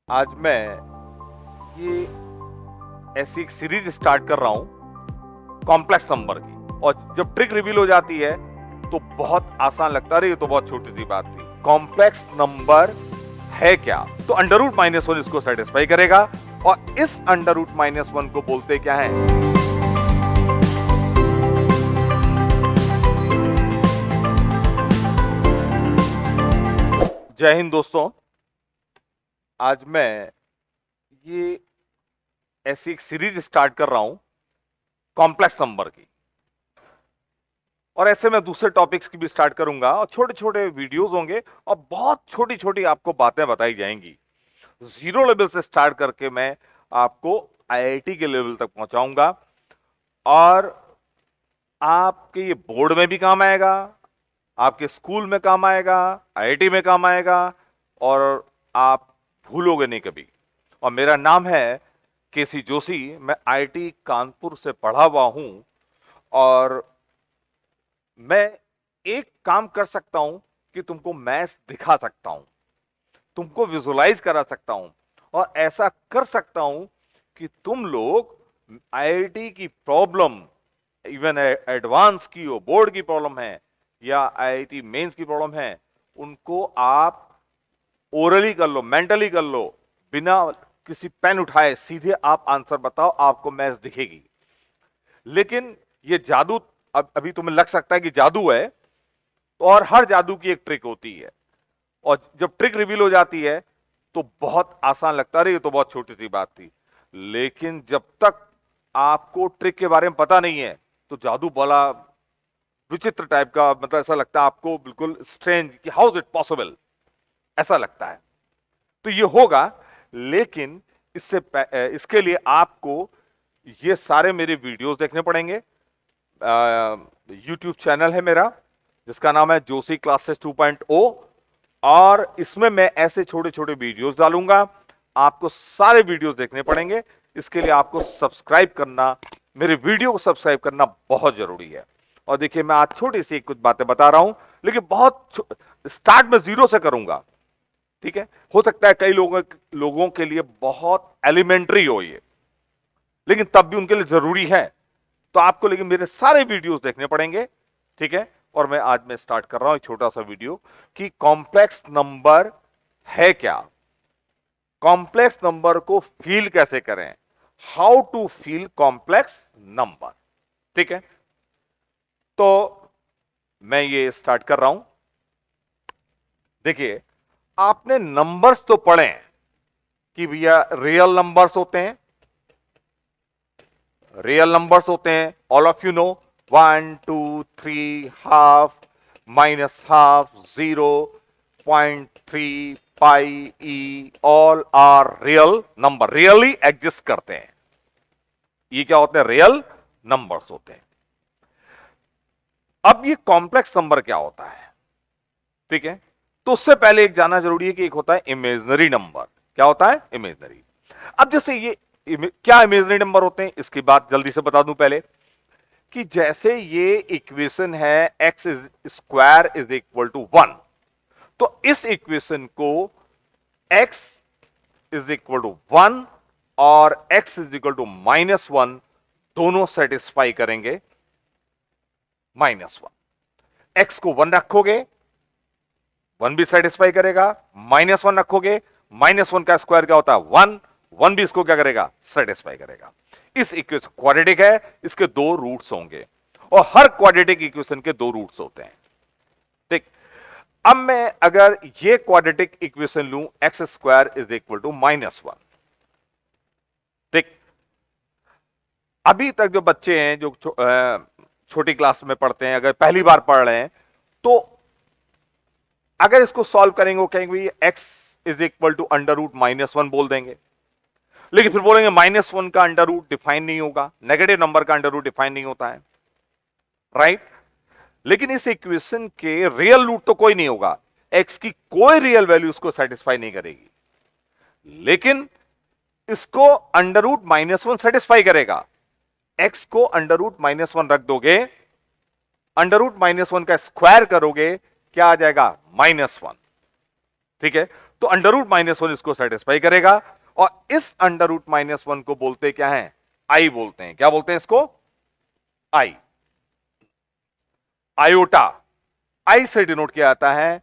आज मैं ये ऐसी एक सीरीज स्टार्ट कर रहा हूं कॉम्प्लेक्स नंबर की। और जब ट्रिक रिवील हो जाती है तो बहुत आसान लगता है। ये तो बहुत छोटी सी बात थी। कॉम्प्लेक्स नंबर है क्या? तो अंडर रूट माइनस वन इसको सेटिस्फाई करेगा। और इस अंडर रूट माइनस वन को बोलते क्या है? जय हिंद दोस्तों। आज मैं ये ऐसी एक सीरीज स्टार्ट कर रहा हूं कॉम्प्लेक्स नंबर की। और ऐसे मैं दूसरे टॉपिक्स की भी स्टार्ट करूंगा और छोटे छोटे वीडियोस होंगे और बहुत छोटी छोटी आपको बातें बताई जाएंगी। जीरो लेवल से स्टार्ट करके मैं आपको आईआईटी के लेवल तक पहुंचाऊंगा। और आपके ये बोर्ड में भी काम आएगा, आपके स्कूल में काम आएगा, आईआईटी में काम आएगा, और आप भूलोगे नहीं कभी। और मेरा नाम है केसी जोशी। मैं आईआईटी कानपुर से पढ़ा हुआ हूं और मैं एक काम कर सकता हूं कि तुमको मैथ्स दिखा सकता हूं, तुमको विजुलाइज करा सकता हूं, और ऐसा कर सकता हूं कि तुम लोग आईआईटी की प्रॉब्लम, इवन एडवांस की हो, बोर्ड की प्रॉब्लम है या आईआईटी मेंस की प्रॉब्लम है, उनको आप ओरली कर लो, मेंटली कर लो, बिना किसी पेन उठाए सीधे आप आंसर बताओ, आपको मैथ्स दिखेगी। लेकिन ये जादू अभी तुम्हें लग सकता है कि जादू है, और हर जादू की एक ट्रिक होती है। और जब ट्रिक रिवील हो जाती है तो बहुत आसान लगता है। ये तो बहुत छोटी सी बात थी। लेकिन जब तक आपको ट्रिक के बारे में पता नहीं है तो जादू बड़ा विचित्र टाइप का, मतलब ऐसा लगता है आपको बिल्कुल स्ट्रेंज कि हाउ इज इट पॉसिबल, ऐसा लगता है। तो ये होगा, लेकिन इसके लिए आपको ये सारे मेरे वीडियोस देखने पड़ेंगे। यूट्यूब चैनल है मेरा जिसका नाम है जोशी क्लासेस 2.0, और इसमें मैं ऐसे छोटे छोटे वीडियोस डालूंगा। आपको सारे वीडियोस देखने पड़ेंगे। इसके लिए आपको सब्सक्राइब करना, मेरे वीडियो को सब्सक्राइब करना बहुत जरूरी है। और देखिए, मैं आज छोटी सी कुछ बातें बता रहा हूं, लेकिन बहुत स्टार्ट में जीरो से करूंगा, ठीक है? हो सकता है कई लोगों के लिए बहुत एलिमेंट्री हो ये, लेकिन तब भी उनके लिए जरूरी है। तो आपको लेकिन मेरे सारे वीडियोस देखने पड़ेंगे, ठीक है? और मैं स्टार्ट कर रहा हूं एक छोटा सा वीडियो कि कॉम्प्लेक्स नंबर है क्या, कॉम्प्लेक्स नंबर को फील कैसे करें, how to feel complex number, ठीक है? तो मैं ये स्टार्ट कर रहा हूं। देखिए, आपने नंबर्स तो पढ़े हैं कि भैया रियल नंबर्स होते हैं, रियल नंबर्स होते हैं, all of you know, 1 2 3 half, minus half, 0.3 pi e, all are real number, really exist करते हैं। ये क्या होते हैं? रियल नंबर्स होते हैं। अब ये कॉम्प्लेक्स नंबर क्या होता है, ठीक है? तो उससे पहले एक जानना जरूरी है कि एक होता है इमेजिनरी नंबर। क्या होता है? इमेजिनरी। अब जैसे ये क्या इमेजिनरी नंबर होते हैं, इसकी बात जल्दी से बता दूं पहले, कि जैसे ये इक्वेशन है x square is equal to 1, तो इस इक्वेशन को x इज इक्वल टू 1 और x इज इक्वल टू -1 दोनों सेटिस्फाई करेंगे -1। x को 1 रखोगे, 1 भी सेटिस्फाई करेगा, -1 रखोगे, -1 का स्क्वायर क्या होता है? 1, 1 भी इसको क्या करेगा? सेटिस्फाई करेगा। इस इक्वेशन क्वाड्रेटिक है, इसके दो रूट्स होंगे, और हर क्वाड्रेटिक इक्वेशन के दो रूट्स होते हैं, ठीक? अब मैं अगर ये क्वाड्रेटिक इक्वेशन लूं, x square is equal to -1, ठीक? अभी तक जो बच्चे हैं जो छोटी क्लास में पढ़ते हैं, अगर पहली बार पढ़ रहे हैं, तो अगर इसको सॉल्व करेंगे वो कहेंगे x is equal to under root -1 बोल देंगे, लेकिन फिर बोलेंगे -1 का अंडर रूट डिफाइन नहीं होगा, नेगेटिव नंबर का अंडर रूट डिफाइन नहीं होता है, राइट? लेकिन इस इक्वेशन के रियल रूट तो कोई नहीं होगा, एक्स की कोई रियल वैल्यू उसको सेटिस्फाई नहीं करेगी, लेकिन इसको अंडर रूट -1 सेटिस्फाई करेगा। एक्स को अंडर रूट -1 रख दोगे, अंडर रूट -1 का स्क्वायर करोगे, क्या आ जाएगा? -1, ठीक है? तो अंडर रूट माइनस वन इसको सेटिस्फाई करेगा, और इस अंडर रूट माइनस वन को बोलते क्या है, आई बोलते हैं। क्या बोलते हैं इसको, आई। आयोटा, आई से डिनोट किया जाता है,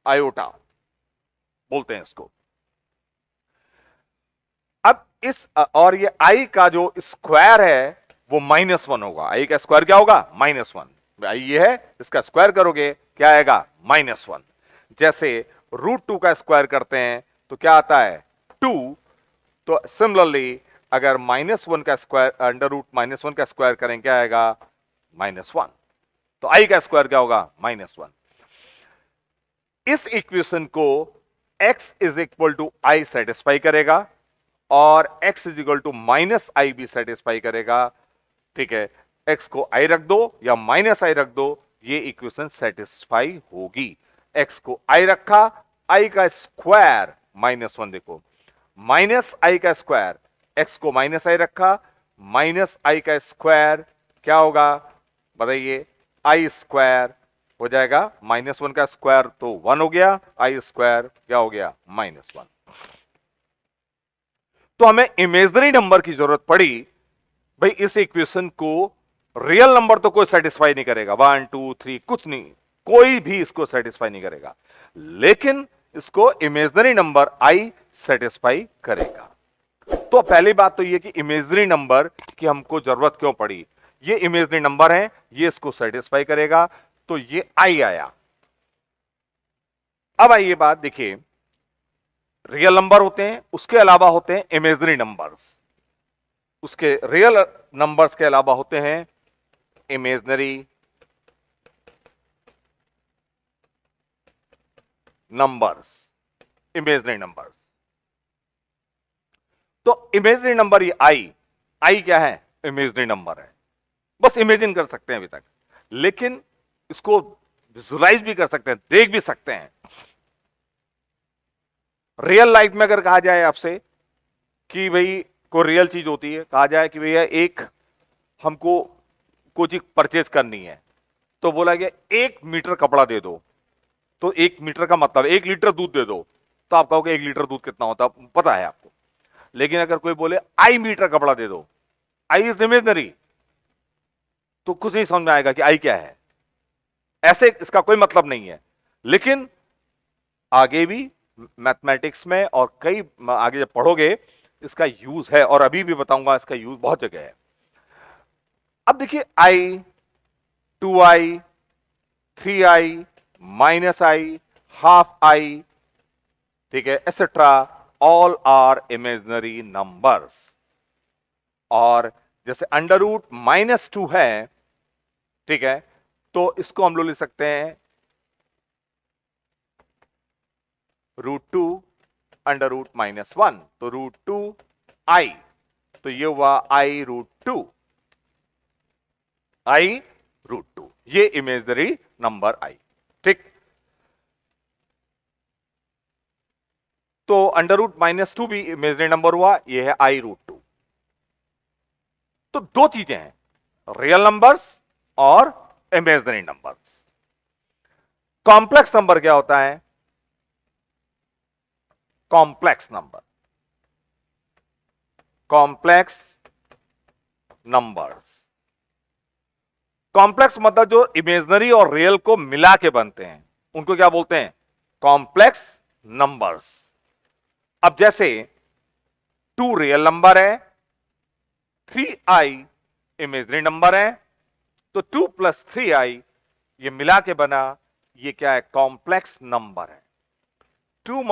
आयोटा बोलते हैं इसको। अब इस और ये आई का जो स्क्वायर है वो माइनस वन होगा। आई का स्क्वायर क्या होगा, माइनस वन। आई ये है, इसका स्क्वायर करोगे क्या आएगा, माइनस वन। जैसे रूट टू का स्क्वायर करते हैं तो क्या आता है, टू। तो सिमिलरली अगर माइनस वन का square, under root minus one का स्क्वायर करें क्या आएगा, माइनस वन। तो आई का स्क्वायर क्या होगा, माइनस वन। इस इक्वेशन को x is equal to i satisfy करेगा और x is equal to minus i भी सेटिस्फाई करेगा। ठीक है, x को i रख दो या माइनस आई रख दो, ये इक्वेशन सेटिस्फाई होगी। x को i रखा, i का स्क्वायर माइनस वन, देखो माइनस आई का स्क्वायर, x को माइनस आई रखा, माइनस आई का स्क्वायर क्या होगा बताइए, आई स्क्वायर हो जाएगा, माइनस वन का स्क्वायर तो वन हो गया, आई स्क्वायर क्या हो गया, माइनस वन। तो हमें इमेजिनरी नंबर की जरूरत पड़ी। भाई इस इक्वेशन को रियल नंबर तो कोई सेटिस्फाई नहीं करेगा, 1 2 3 कुछ नहीं, कोई भी इसको सेटिस्फाई नहीं करेगा, लेकिन इसको इमेजिनरी नंबर आई सेटिस्फाई करेगा। तो पहली बात तो ये कि इमेजिनरी नंबर की हमको जरूरत क्यों पड़ी, ये इमेजिनरी नंबर है, ये इसको सेटिस्फाई करेगा, तो ये आई आया। अब आइए बात देखिए, रियल नंबर होते हैं, उसके अलावा होते हैं इमेजिनरी नंबर्स। उसके रियल नंबर्स के अलावा होते हैं इमेजिनरी नंबर्स, इमेजिनरी नंबर्स। तो इमेजिनरी नंबर ये आई क्या है, इमेजिनरी नंबर है, बस इमेजिन कर सकते हैं अभी तक, लेकिन इसको विजुलाइज भी कर सकते हैं, देख भी सकते हैं। रियल लाइफ में अगर कहा जाए आपसे कि भाई कोई रियल चीज होती है, कहा जाए कि भैया एक हमको कोई चीज परचेज करनी है, तो बोला गया 1 मीटर कपड़ा दे दो, तो 1 मीटर का मतलब 1 लीटर दूध दे दो, तो आप कहोगे 1 लीटर दूध कितना होता है पता है आपको। लेकिन अगर कोई बोले आई मीटर कपड़ा दे दो, आई इज इमेजिनरी, तो कुछ नहीं समझ में आएगा कि आई क्या है, ऐसे इसका कोई मतलब नहीं है। लेकिन आगे भी मैथमेटिक्स में और कई आगे जब पढ़ोगे इसका यूज है, और अभी भी बताऊंगा इसका यूज बहुत जगह है। अब देखिए आई, 2i, 3i, minus I, half i, ठीक है, etcetera, all are imaginary numbers. और जैसे अंडर रूट माइनस टू है, ठीक है, तो इसको हम लोग लिख सकते हैं root two under root minus one, तो रूट टू आई, तो ये हुआ i root two, i root two, ये इमेजिनरी नंबर आई। ठीक, तो अंडर रूट माइनस टू भी इमेजिनरी नंबर हुआ, ये है आई रूट टू। तो दो चीजें हैं, रियल नंबर्स और इमेजिनरी नंबर्स। कॉम्प्लेक्स नंबर क्या होता है, complex number, complex numbers, complex मतलब जो इमेजिनरी और रियल को मिला के बनते हैं, उनको क्या बोलते हैं, कॉम्प्लेक्स नंबर्स। अब जैसे 2 रियल नंबर है, 3i इमेजिनरी नंबर है, तो 2 + 3i ये मिला के बना, ये क्या है, कॉम्प्लेक्स नंबर है। 2 -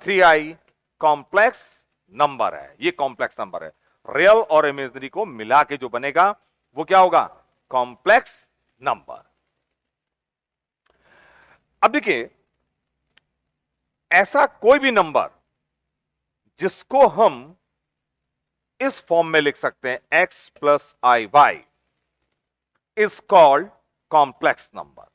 3i कॉम्प्लेक्स नंबर है, ये कॉम्प्लेक्स नंबर है। रियल और इमेजिनरी को मिला के जो बनेगा वो क्या होगा, कॉम्प्लेक्स नंबर। अब देखिए, ऐसा कोई भी नंबर जिसको हम इस फॉर्म में लिख सकते हैं, x + iy is called complex number.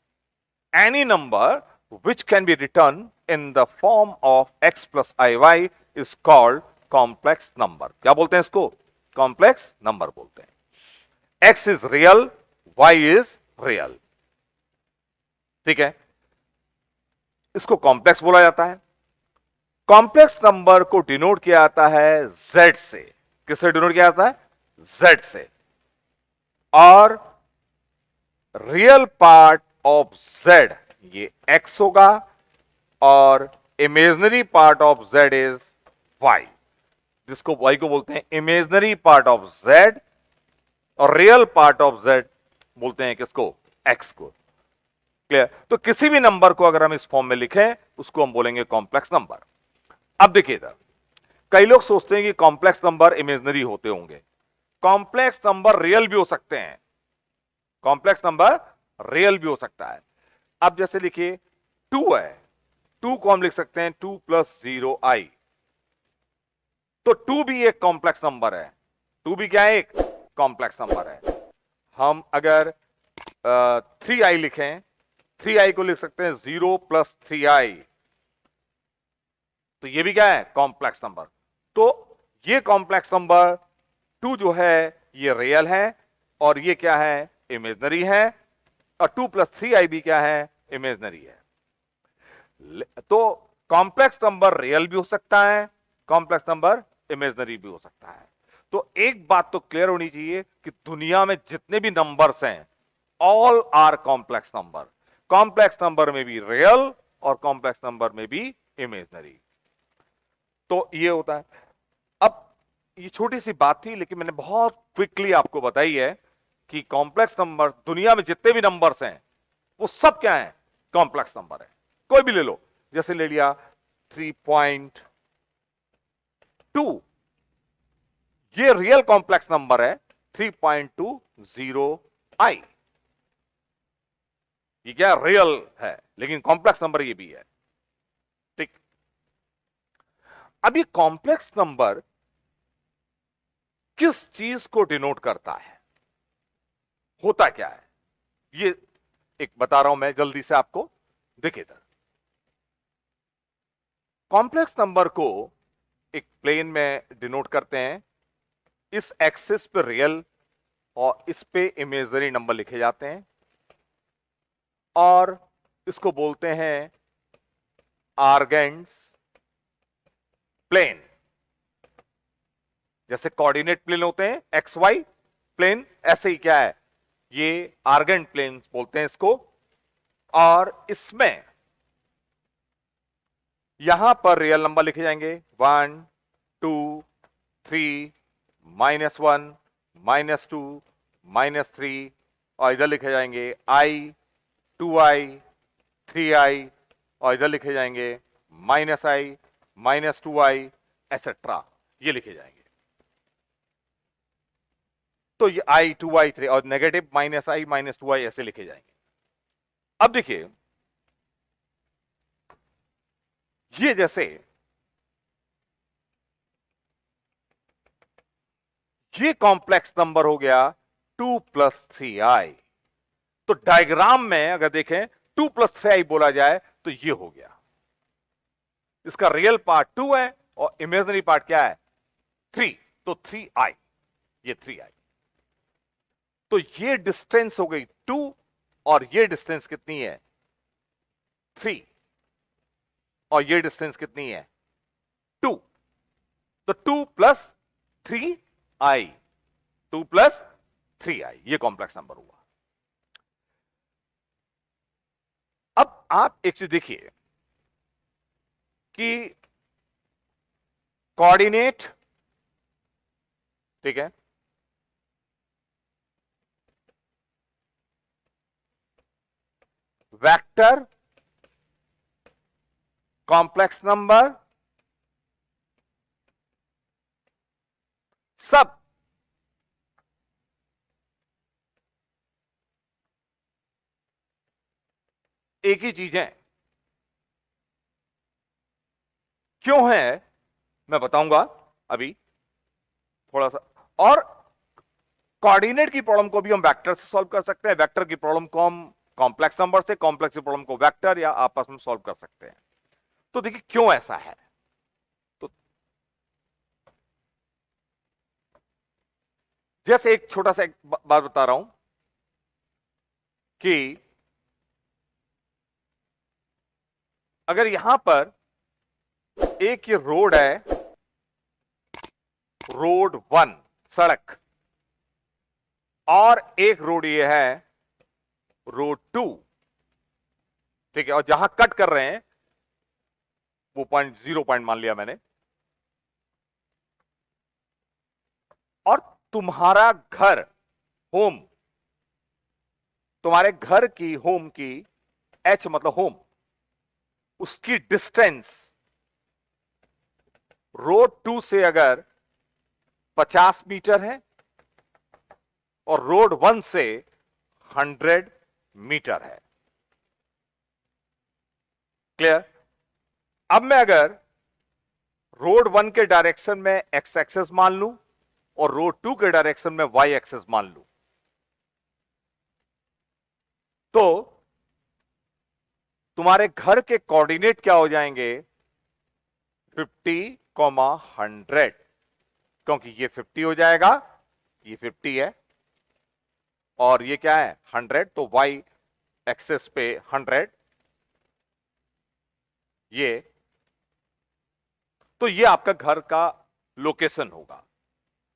Any number which can be written in the form of x + iy is called complex number. क्या बोलते हैं इसको, कॉम्प्लेक्स नंबर बोलते हैं। x is real, y is real, ठीक है। इसको कॉम्प्लेक्स बोला जाता है। कॉम्प्लेक्स नंबर को डिनोट किया जाता है z से। किससे डिनोट किया जाता है? z से। और रियल पार्ट ऑफ z ये x होगा और imaginary part of z is y, जिसको y को बोलते हैं इमेजिनरी पार्ट ऑफ z और रियल पार्ट ऑफ z बोलते हैं किसको? x को। क्लियर? तो किसी भी नंबर को अगर हम इस फॉर्म में लिखें उसको हम बोलेंगे कॉम्प्लेक्स नंबर। अब देखिए इधर, कई लोग सोचते हैं कि कॉम्प्लेक्स नंबर इमेजिनरी होते होंगे। कॉम्प्लेक्स नंबर रियल भी हो सकते हैं। कॉम्प्लेक्स नंबर रियल भी हो सकता है। अब जैसे लिखिए 2 है, 2 को हम लिख सकते हैं 2 + 0i। तो 2 भी एक कॉम्प्लेक्स नंबर है। 2 भी क्या है? एक कॉम्प्लेक्स नंबर है। हम अगर 3i लिखें, 3i को लिख सकते हैं 0 + 3i। तो ये भी क्या है? Complex number. तो ये कॉम्प्लेक्स नंबर 2 जो है ये रियल है और ये क्या है? इमेजिनरी है। और 2 + 3i भी क्या है? इमेजिनरी है। तो कॉम्प्लेक्स नंबर रियल भी हो सकता है, कॉम्प्लेक्स नंबर इमेजिनरी भी हो सकता है। तो एक बात तो क्लियर होनी चाहिए कि दुनिया में जितने भी नंबर्स हैं all are complex number. Complex number में भी रियल और कॉम्प्लेक्स नंबर में भी इमेजिनरी। तो ये होता है। अब ये छोटी सी बात थी लेकिन मैंने बहुत क्विकली आपको बताई है कि कॉम्प्लेक्स नंबर, दुनिया में जितने भी नंबर्स हैं वो सब क्या है? कॉम्प्लेक्स नंबर है। कोई भी ले लो, जैसे ले लिया 3.2, ये रियल कॉम्प्लेक्स नंबर है 3.20i। ये क्या? रियल है लेकिन कॉम्प्लेक्स नंबर ये भी है। ठीक। अब ये कॉम्प्लेक्स नंबर किस चीज को डिनोट करता है? होता क्या है? ये एक बता रहा हूं मैं जल्दी से आपको। देखिए इधर, कॉम्प्लेक्स नंबर को एक प्लेन में डिनोट करते हैं। इस एक्सिस पे रियल और इस पे इमेजिनरी नंबर लिखे जाते हैं और इसको बोलते हैं आर्गेंड्स प्लेन। जैसे कोऑर्डिनेट प्लेन होते हैं एक्स वाई प्लेन, ऐसे ही क्या है? ये आर्गेंड प्लेन बोलते हैं इसको। और इसमें यहां पर रियल नंबर लिखे जाएंगे 1 2 3 -1 -2 -3 और इधर लिखे जाएंगे i 2i 3i और इधर लिखे जाएंगे -i -2i एसेट्रा, ये लिखे जाएंगे। तो ये i 2i 3 और नेगेटिव -i -2i ऐसे लिखे जाएंगे। अब देखिए ये जैसे ये कॉम्प्लेक्स नंबर हो गया 2 + 3i। तो डायग्राम में अगर देखें 2 + 3i बोला जाए तो ये हो गया। इसका रियल पार्ट 2 है और इमेजिनरी पार्ट क्या है? 3। तो 3i, ये 3i। तो ये डिस्टेंस हो गई 2 और ये डिस्टेंस कितनी है? 3 और ये डिस्टेंस कितनी है? 2। तो 2 + 3i, 2 + 3i, ये कॉम्प्लेक्स नंबर हुआ। अब आप एक चीज देखिए कि कोऑर्डिनेट, ठीक है, वेक्टर, कॉम्प्लेक्स नंबर, सब एक ही चीज है। क्यों है मैं बताऊंगा अभी थोड़ा सा। और कोऑर्डिनेट की प्रॉब्लम को भी हम वेक्टर से सॉल्व कर सकते हैं, वेक्टर की प्रॉब्लम को हम कॉम्प्लेक्स नंबर से, कॉम्प्लेक्स की प्रॉब्लम को वेक्टर या आपस में सॉल्व कर सकते हैं। तो देखिए क्यों ऐसा है। तो जैसे एक छोटा सा एक बात बता रहा हूं कि अगर यहां पर एक ये रोड है, रोड 1 सड़क, और एक रोड ये है रोड 2, ठीक है, और जहां कट कर रहे हैं वो पॉइंट 0 पॉइंट मान लिया मैंने, और तुम्हारा घर, होम, तुम्हारे घर की, होम की, एच मतलब होम, उसकी डिस्टेंस रोड 2 से अगर 50 मीटर है और रोड 1 से 100 मीटर है। क्लियर? अब मैं अगर रोड 1 के डायरेक्शन में एक्स एक्सेस मान लूं और रोड 2 के डायरेक्शन में वाई एक्सेस मान लूं, तो तुम्हारे घर के कोऑर्डिनेट क्या हो जाएंगे? 50, 100, क्योंकि ये 50 हो जाएगा, ये 50 है, और ये क्या है 100, तो वाई एक्सेस पे 100, तो ये आपका घर का लोकेशन होगा।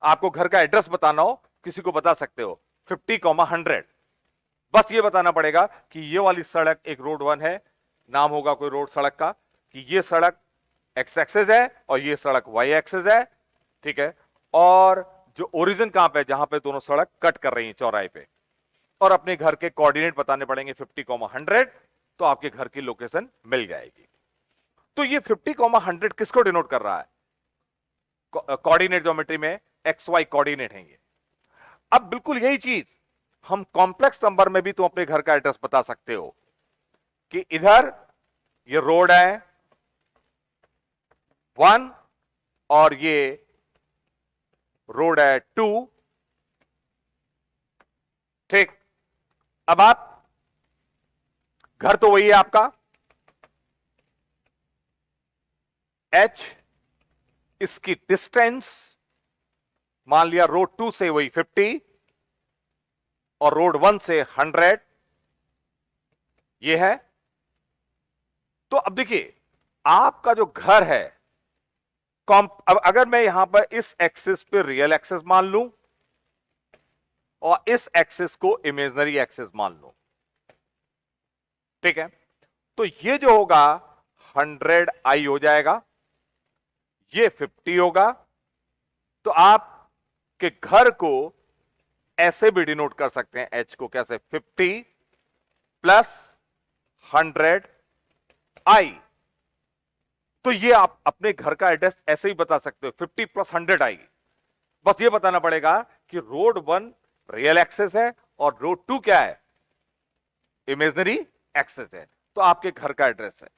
आपको घर का एड्रेस बताना हो, किसी को बता सकते हो 50, 100, बस ये बताना पड़ेगा कि ये वाली सड़क एक रोड 1 है, नाम होगा कोई रोड सड़क का, कि ये सड़क एक्स एक्सेस है और ये सड़क वाई एक्सेस है, ठीक है, और जो ओरिजिन कहां पे, जहां पे दोनों सड़क कट कर रही हैं चौराहे पे, और अपने घर के कोऑर्डिनेट बताने पड़ेंगे 50, 100, तो आपके घर की लोकेशन मिल जाएगी। तो ये 50, 100 किसको डिनोट कर रहा है? कोऑर्डिनेट ज्योमेट्री में एक्स वाई कोऑर्डिनेट है ये। अब बिल्कुल यही चीज हम कॉम्प्लेक्स नंबर में भी तुम अपने घर का एड्रेस बता सकते हो कि इधर ये रोड है 1 और ये रोड है 2, ठीक। अब आप, घर तो वही है आपका H, इसकी डिस्टेंस मान लिया रोड 2 से वही 50 और रोड 1 से 100, ये है। तो अब देखिए आपका जो घर है, अब अगर मैं यहां पर इस एक्सिस पे रियल एक्सिस मान लूं और इस एक्सिस को इमेजिनरी एक्सिस मान लूं, ठीक है, तो ये जो होगा 100i हो जाएगा, ये 50 होगा। तो आप के घर को ऐसे भी डिनोट कर सकते हैं, एच को कैसे, 50 प्लस 100i। तो ये आप अपने घर का एड्रेस ऐसे ही बता सकते हो, 50 प्लस 100i। बस ये बताना पड़ेगा कि रोड 1 रियल एक्सेस है और रोड 2 क्या है, इमेजिनरी एक्सेस है, तो आपके घर का एड्रेस है।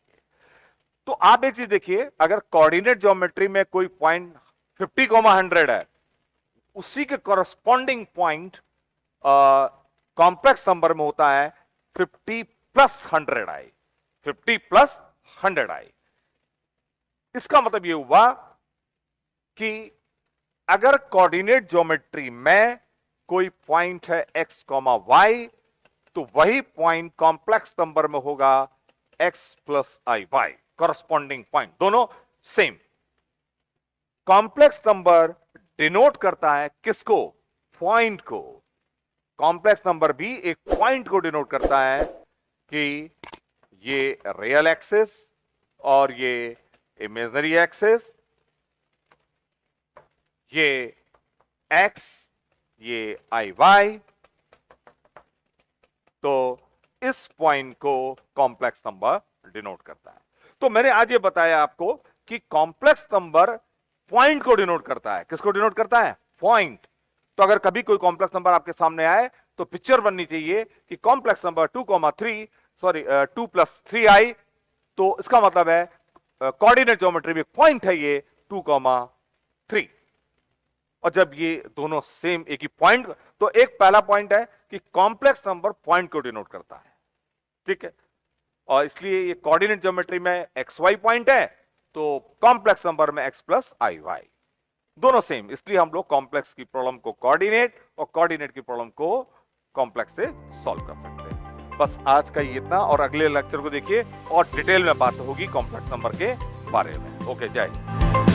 तो आप एक चीज देखिए, अगर कोऑर्डिनेट ज्योमेट्री में कोई पॉइंट 50, 100 है, उसी के कॉरस्पॉन्डिंग पॉइंट कॉम्प्लेक्स नंबर में होता है 50 प्लस 100i, 50 प्लस 100i। इसका मतलब यह हुआ कि अगर कोऑर्डिनेट ज्योमेट्री में कोई पॉइंट है x, y, तो वही पॉइंट कॉम्प्लेक्स नंबर में होगा x प्लस आई वाई, कॉरस्पॉन्डिंग पॉइंट दोनों सेम। कॉम्प्लेक्स नंबर डिनोट करता है किसको, पॉइंट को। कॉम्प्लेक्स नंबर भी एक पॉइंट को डिनोट करता है कि ये रियल एक्सिस और ये इमेजिनरी एक्सिस, ये x, ये आई वाई, तो इस पॉइंट को कॉम्प्लेक्स नंबर डिनोट करता है। तो मैंने आज ये बताया आपको कि कॉम्प्लेक्स नंबर पॉइंट को डिनोट करता है। किसको डिनोट करता है, पॉइंट। तो अगर कभी कोई कॉम्प्लेक्स नंबर आपके सामने आए तो पिक्चर बननी चाहिए कि कॉम्प्लेक्स नंबर 2 प्लस 3i, तो इसका मतलब है कोऑर्डिनेट ज्योमेट्री में पॉइंट है ये 2, 3। और जब ये दोनों सेम एक ही पॉइंट, तो एक पहला पॉइंट है कि कॉम्प्लेक्स नंबर पॉइंट को डिनोट करता है, ठीक है, और इसलिए ये कोऑर्डिनेट ज्योमेट्री में एक्स वाई पॉइंट है, तो कॉम्प्लेक्स नंबर में x प्लस आई वाई, दोनों सेम। इसलिए हम लोग कॉम्प्लेक्स की प्रॉब्लम को कोऑर्डिनेट और कोऑर्डिनेट की प्रॉब्लम को कॉम्प्लेक्स से सॉल्व कर सकते हैं। बस आज का ये इतना, और अगले लेक्चर को देखिए और डिटेल में बात होगी कॉम्प्लेक्स नंबर के बारे में। ओके, जय हिंद।